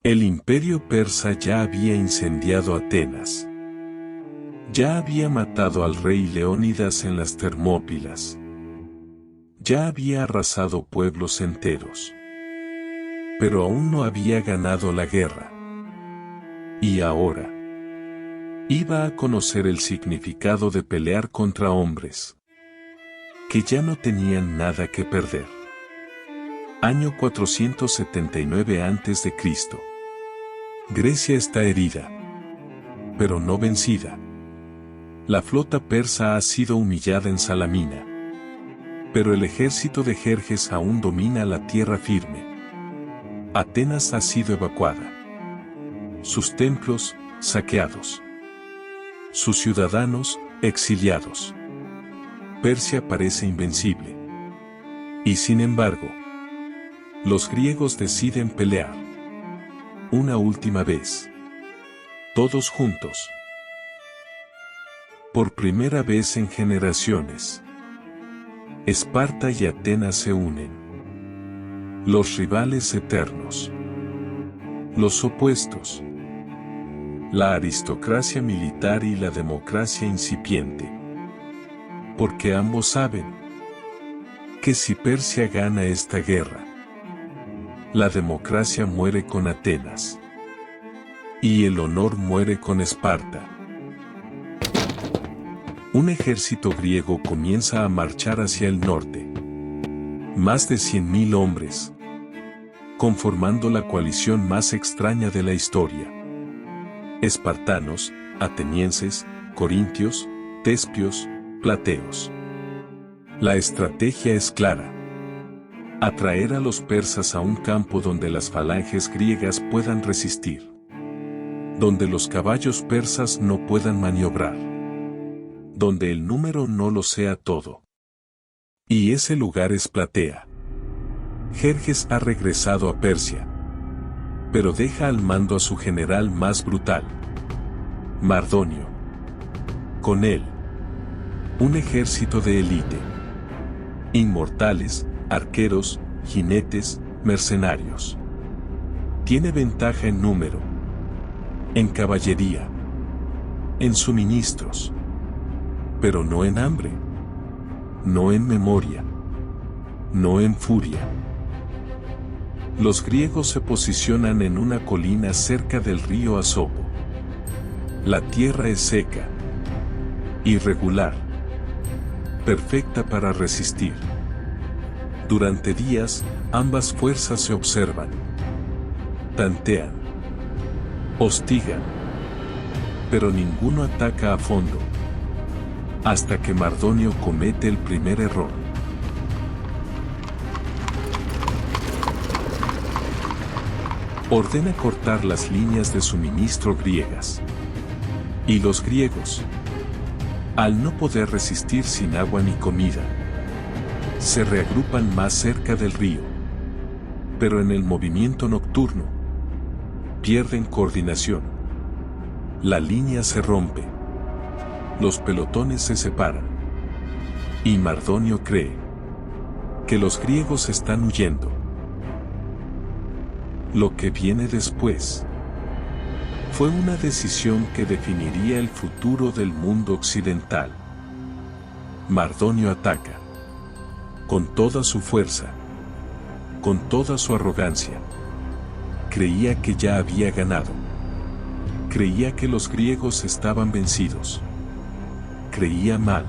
El imperio persa ya había incendiado Atenas. Ya había matado al rey Leónidas en las Termópilas. Ya había arrasado pueblos enteros. Pero aún no había ganado la guerra. Y ahora iba a conocer el significado de pelear contra hombres que ya no tenían nada que perder. Año 479 a.C. Grecia está herida, pero no vencida. La flota persa ha sido humillada en Salamina, pero el ejército de Jerjes aún domina la tierra firme. Atenas ha sido evacuada. Sus templos, saqueados. Sus ciudadanos, exiliados. Persia parece invencible. Y sin embargo, los griegos deciden pelear. Una última vez. Todos juntos. Por primera vez en generaciones. Esparta y Atenas se unen. Los rivales eternos. Los opuestos. La aristocracia militar y la democracia incipiente. Porque ambos saben que si Persia gana esta guerra, la democracia muere con Atenas. Y el honor muere con Esparta. Un ejército griego comienza a marchar hacia el norte. Más de 100.000 hombres, conformando la coalición más extraña de la historia. Espartanos, atenienses, corintios, tespios, plateos. La estrategia es clara. Atraer a los persas a un campo donde las falanges griegas puedan resistir. Donde los caballos persas no puedan maniobrar. Donde el número no lo sea todo. Y ese lugar es Platea. Jerjes ha regresado a Persia. Pero deja al mando a su general más brutal, Mardonio. Con él, un ejército de élite. Inmortales, arqueros, jinetes, mercenarios. Tiene ventaja en número, en caballería, en suministros, pero no en hambre, no en memoria, no en furia. Los griegos se posicionan en una colina cerca del río Asopo. La tierra es seca, irregular, perfecta para resistir. Durante días, ambas fuerzas se observan, tantean, hostigan, pero ninguno ataca a fondo, hasta que Mardonio comete el primer error. Ordena cortar las líneas de suministro griegas. Y los griegos, al no poder resistir sin agua ni comida, se reagrupan más cerca del río. Pero en el movimiento nocturno, pierden coordinación. La línea se rompe. Los pelotones se separan. Y Mardonio cree que los griegos están huyendo. Lo que viene después fue una decisión que definiría el futuro del mundo occidental. Mardonio ataca. Con toda su fuerza. Con toda su arrogancia. Creía que ya había ganado. Creía que los griegos estaban vencidos. Creía mal.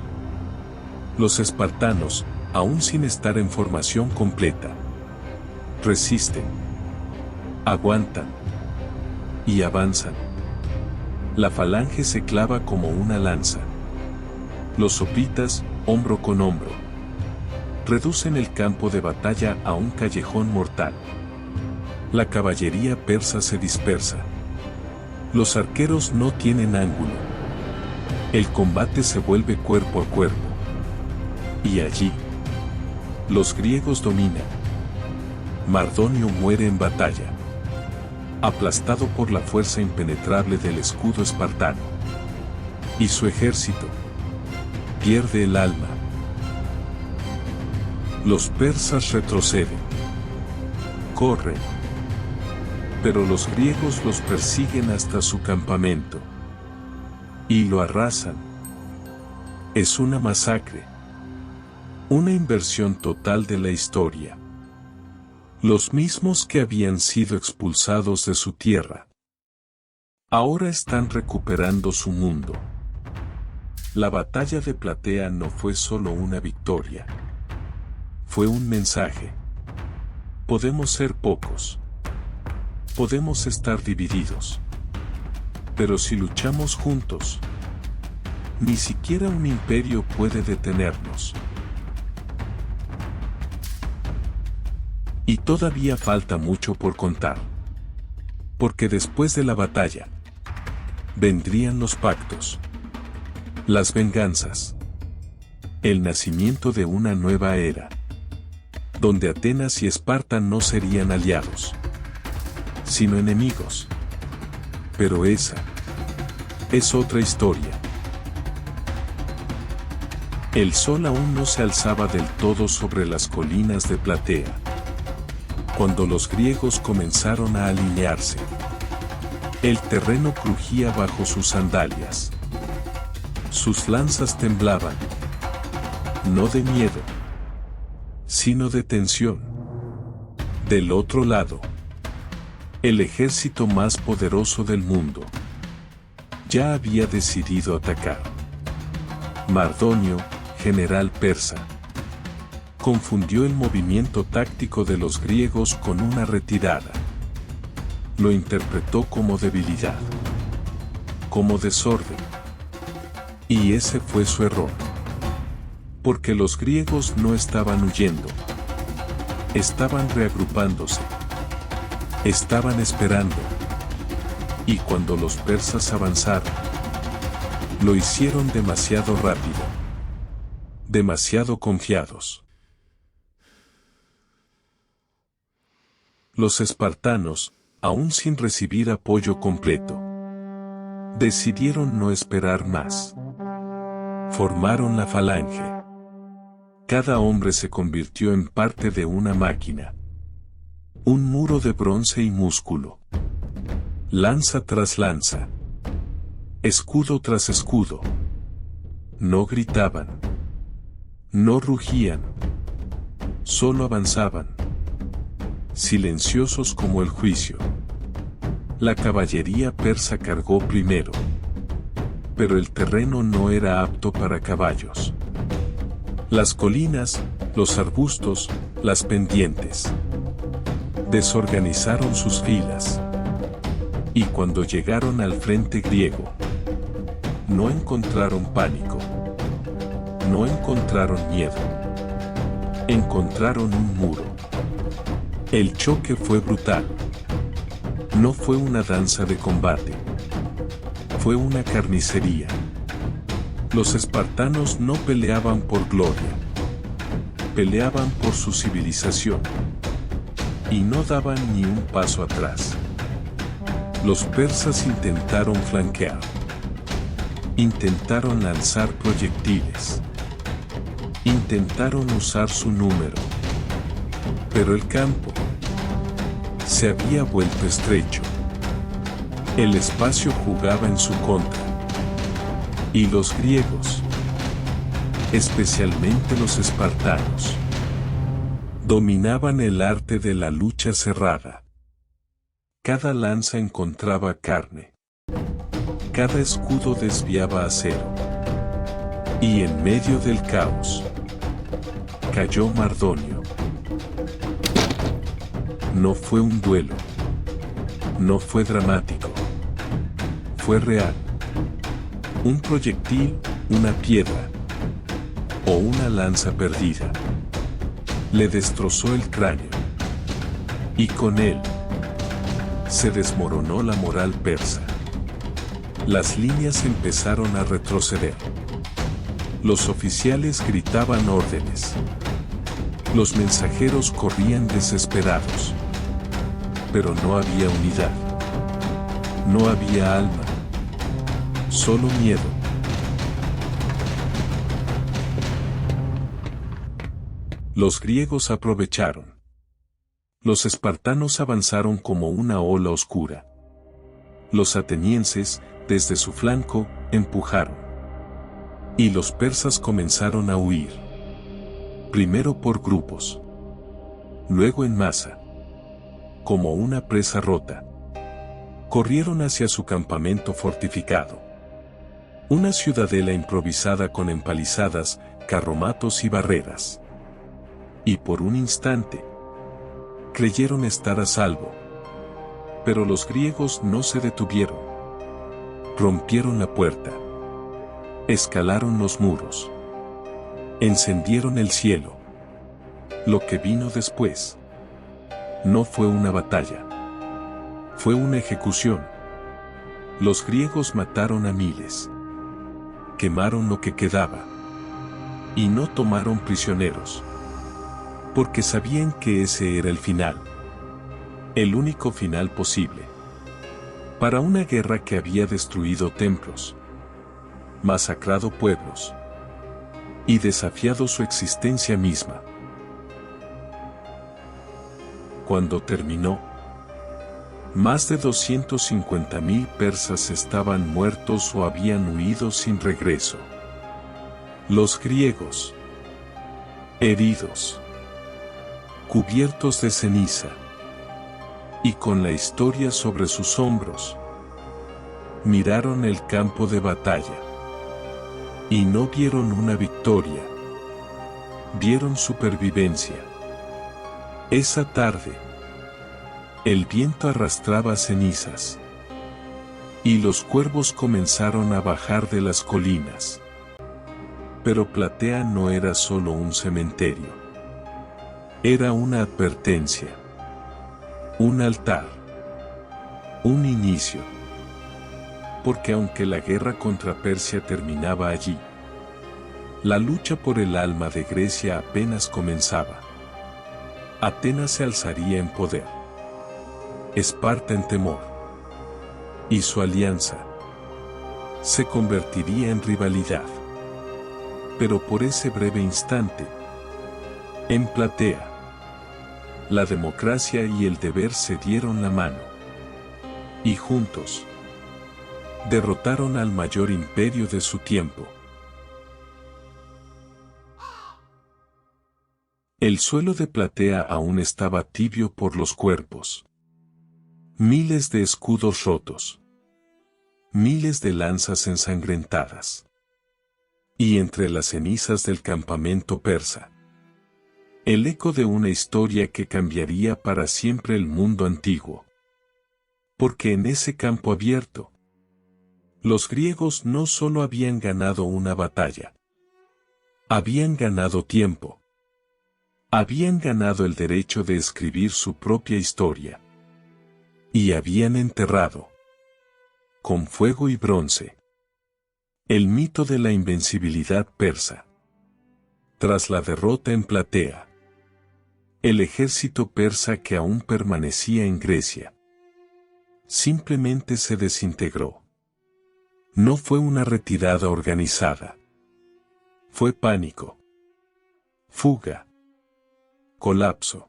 Los espartanos, aún sin estar en formación completa, resisten. Aguantan. Y avanzan. La falange se clava como una lanza. Los sopitas, hombro con hombro, reducen el campo de batalla a un callejón mortal. La caballería persa se dispersa. Los arqueros no tienen ángulo. El combate se vuelve cuerpo a cuerpo. Y allí, los griegos dominan. Mardonio muere en batalla, aplastado por la fuerza impenetrable del escudo espartano. Y su ejército pierde el alma. Los persas retroceden, corren, Pero los griegos los persiguen hasta su campamento. Y lo arrasan. Es una masacre. Una inversión total de la historia. Los mismos que habían sido expulsados de su tierra. Ahora están recuperando su mundo. La batalla de Platea no fue solo una victoria. Fue un mensaje. Podemos ser pocos. Podemos estar divididos. Pero si luchamos juntos, ni siquiera un imperio puede detenernos. Y todavía falta mucho por contar. Porque después de la batalla, vendrían los pactos, las venganzas, el nacimiento de una nueva era, donde Atenas y Esparta no serían aliados, sino enemigos. Pero esa es otra historia. El sol aún no se alzaba del todo sobre las colinas de Platea, cuando los griegos comenzaron a alinearse. El terreno crujía bajo sus sandalias. Sus lanzas temblaban, no de miedo, sino de tensión. Del otro lado, el ejército más poderoso del mundo ya había decidido atacar. Mardonio, general persa, confundió el movimiento táctico de los griegos con una retirada. Lo interpretó como debilidad, como desorden. Y ese fue su error. Porque los griegos no estaban huyendo. Estaban reagrupándose. Estaban esperando. Y cuando los persas avanzaron, lo hicieron demasiado rápido. Demasiado confiados. Los espartanos, aún sin recibir apoyo completo, decidieron no esperar más. Formaron la falange. Cada hombre se convirtió en parte de una máquina. Un muro de bronce y músculo. Lanza tras lanza. Escudo tras escudo. No gritaban. No rugían. Solo avanzaban. Silenciosos como el juicio. La caballería persa cargó primero. Pero el terreno no era apto para caballos. Las colinas, los arbustos, las pendientes, desorganizaron sus filas. Y cuando llegaron al frente griego, no encontraron pánico. No encontraron miedo. Encontraron un muro. El choque fue brutal. No fue una danza de combate. Fue una carnicería. Los espartanos no peleaban por gloria. Peleaban por su civilización. Y no daban ni un paso atrás. Los persas intentaron flanquear. Intentaron lanzar proyectiles. Intentaron usar su número. Pero el campo se había vuelto estrecho. El espacio jugaba en su contra. Y los griegos, especialmente los espartanos, dominaban el arte de la lucha cerrada. Cada lanza encontraba carne. Cada escudo desviaba acero. Y en medio del caos, cayó Mardonio. No fue un duelo. No fue dramático. Fue real. Un proyectil, una piedra o una lanza perdida le destrozó el cráneo. Y con él se desmoronó la moral persa. Las líneas empezaron a retroceder. Los oficiales gritaban órdenes. Los mensajeros corrían desesperados. Pero no había unidad. No había alma. Solo miedo. Los griegos aprovecharon. Los espartanos avanzaron como una ola oscura. Los atenienses, desde su flanco, empujaron. Y los persas comenzaron a huir. Primero por grupos. Luego en masa. Como una presa rota. Corrieron hacia su campamento fortificado. Una ciudadela improvisada con empalizadas, carromatos y barreras. Y por un instante, creyeron estar a salvo. Pero los griegos no se detuvieron. Rompieron la puerta. Escalaron los muros. Encendieron el cielo. Lo que vino después no fue una batalla. Fue una ejecución. Los griegos mataron a miles. Quemaron lo que quedaba. Y no tomaron prisioneros. Porque sabían que ese era el final. El único final posible. Para una guerra que había destruido templos, masacrado pueblos y desafiado su existencia misma. Cuando terminó, más de 250.000 persas estaban muertos o habían huido sin regreso. Los griegos, heridos, cubiertos de ceniza, y con la historia sobre sus hombros, miraron el campo de batalla. Y no vieron una victoria. Vieron supervivencia. Esa tarde, el viento arrastraba cenizas. Y los cuervos comenzaron a bajar de las colinas. Pero Platea no era solo un cementerio. Era una advertencia. Un altar. Un inicio. Porque aunque la guerra contra Persia terminaba allí, la lucha por el alma de Grecia apenas comenzaba. Atenas se alzaría en poder. Esparta en temor. Y su alianza se convertiría en rivalidad. Pero por ese breve instante, en Platea, la democracia y el deber se dieron la mano. Y juntos, derrotaron al mayor imperio de su tiempo. El suelo de Platea aún estaba tibio por los cuerpos. Miles de escudos rotos. Miles de lanzas ensangrentadas. Y entre las cenizas del campamento persa, el eco de una historia que cambiaría para siempre el mundo antiguo. Porque en ese campo abierto, los griegos no solo habían ganado una batalla, habían ganado tiempo. Habían ganado el derecho de escribir su propia historia. Y habían enterrado, con fuego y bronce, el mito de la invencibilidad persa. Tras la derrota en Platea, el ejército persa que aún permanecía en Grecia, simplemente se desintegró. No fue una retirada organizada. Fue pánico. Fuga. Colapso.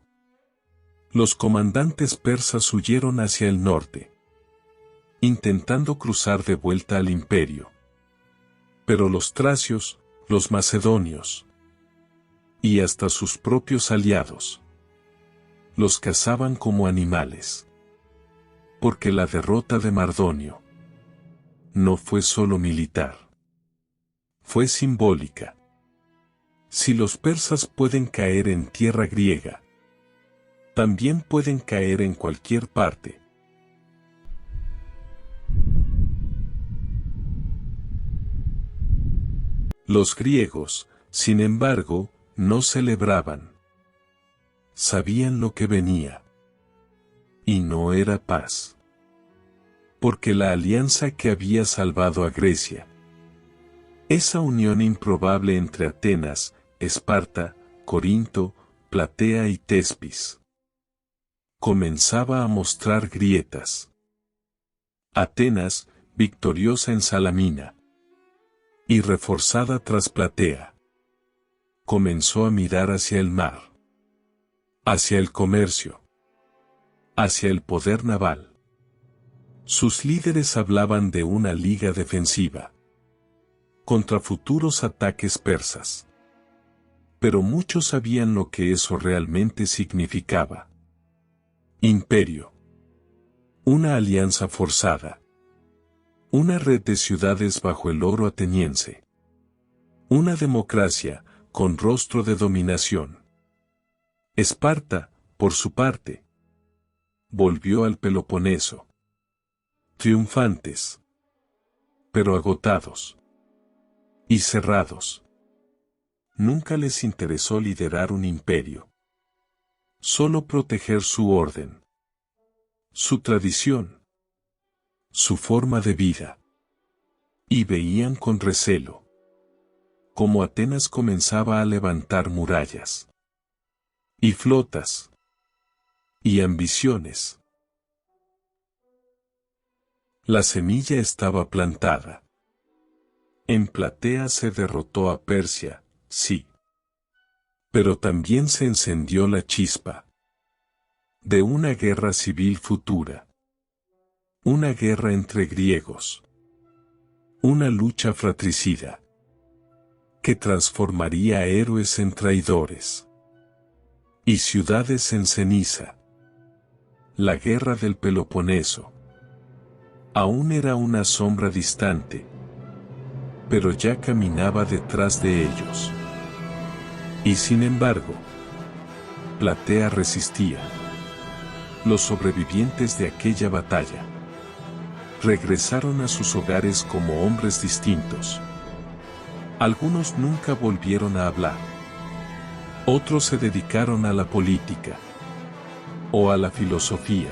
Los comandantes persas huyeron hacia el norte, intentando cruzar de vuelta al imperio. Pero los tracios, los macedonios, y hasta sus propios aliados, los cazaban como animales. Porque la derrota de Mardonio no fue solo militar, fue simbólica. Si los persas pueden caer en tierra griega, también pueden caer en cualquier parte. Los griegos, sin embargo, no celebraban. Sabían lo que venía. Y no era paz. Porque la alianza que había salvado a Grecia, esa unión improbable entre Atenas, Esparta, Corinto, Platea y Tespis, comenzaba a mostrar grietas. Atenas, victoriosa en Salamina, y reforzada tras Platea, comenzó a mirar hacia el mar, hacia el comercio, hacia el poder naval. Sus líderes hablaban de una liga defensiva contra futuros ataques persas. Pero muchos sabían lo que eso realmente significaba. Imperio. Una alianza forzada. Una red de ciudades bajo el oro ateniense. Una democracia, con rostro de dominación. Esparta, por su parte, volvió al Peloponeso. Triunfantes. Pero agotados. Y cerrados. Nunca les interesó liderar un imperio. Solo proteger su orden. Su tradición. Su forma de vida. Y veían con recelo cómo Atenas comenzaba a levantar murallas. Y flotas. Y ambiciones. La semilla estaba plantada. En Platea se derrotó a Persia, sí. Pero también se encendió la chispa de una guerra civil futura. Una guerra entre griegos. Una lucha fratricida que transformaría a héroes en traidores y ciudades en ceniza. La guerra del Peloponeso aún era una sombra distante, pero ya caminaba detrás de ellos. Y sin embargo, Platea resistía. Los sobrevivientes de aquella batalla regresaron a sus hogares como hombres distintos. Algunos nunca volvieron a hablar. Otros se dedicaron a la política o a la filosofía.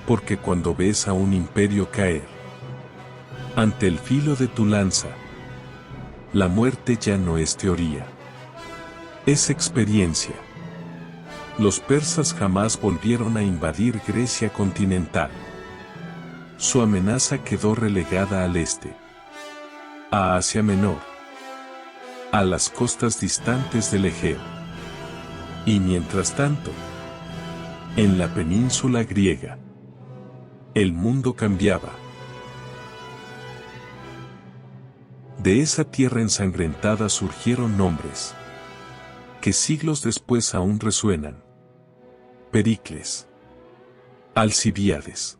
Porque cuando ves a un imperio caer ante el filo de tu lanza, la muerte ya no es teoría. Es experiencia. Los persas jamás volvieron a invadir Grecia continental. Su amenaza quedó relegada al este, a Asia Menor, a las costas distantes del Egeo. Y mientras tanto, en la península griega, el mundo cambiaba. De esa tierra ensangrentada surgieron nombres que siglos después aún resuenan. Pericles, Alcibíades,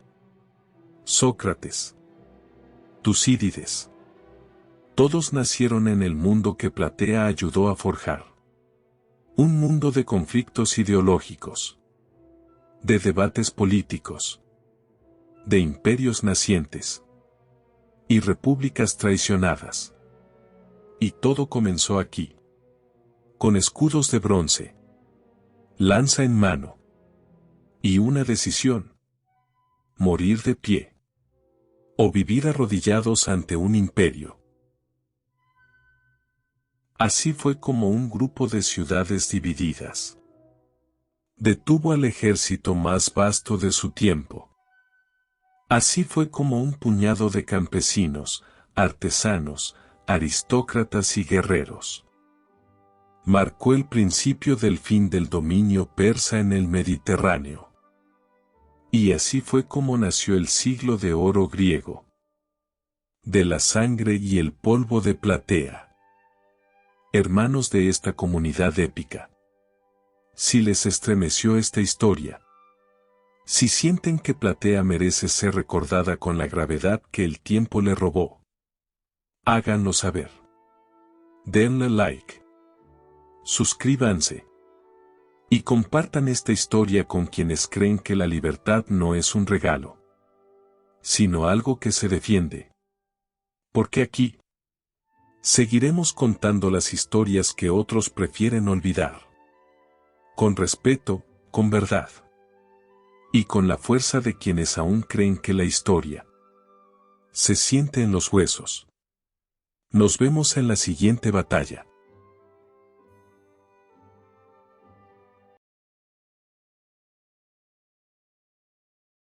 Sócrates, Tucídides. Todos nacieron en el mundo que Platea ayudó a forjar. Un mundo de conflictos ideológicos, de debates políticos, de imperios nacientes y repúblicas traicionadas. Y todo comenzó aquí, con escudos de bronce, lanza en mano, y una decisión: morir de pie, o vivir arrodillados ante un imperio. Así fue como un grupo de ciudades divididas detuvo al ejército más vasto de su tiempo. Así fue como un puñado de campesinos, artesanos, aristócratas y guerreros marcó el principio del fin del dominio persa en el Mediterráneo. Y así fue como nació el siglo de oro griego, de la sangre y el polvo de Platea. Hermanos de esta comunidad épica, si les estremeció esta historia, si sienten que Platea merece ser recordada con la gravedad que el tiempo le robó, háganlo saber. Denle like, suscríbanse y compartan esta historia con quienes creen que la libertad no es un regalo, sino algo que se defiende. Porque aquí seguiremos contando las historias que otros prefieren olvidar. Con respeto, con verdad. Y con la fuerza de quienes aún creen que la historia se siente en los huesos. Nos vemos en la siguiente batalla.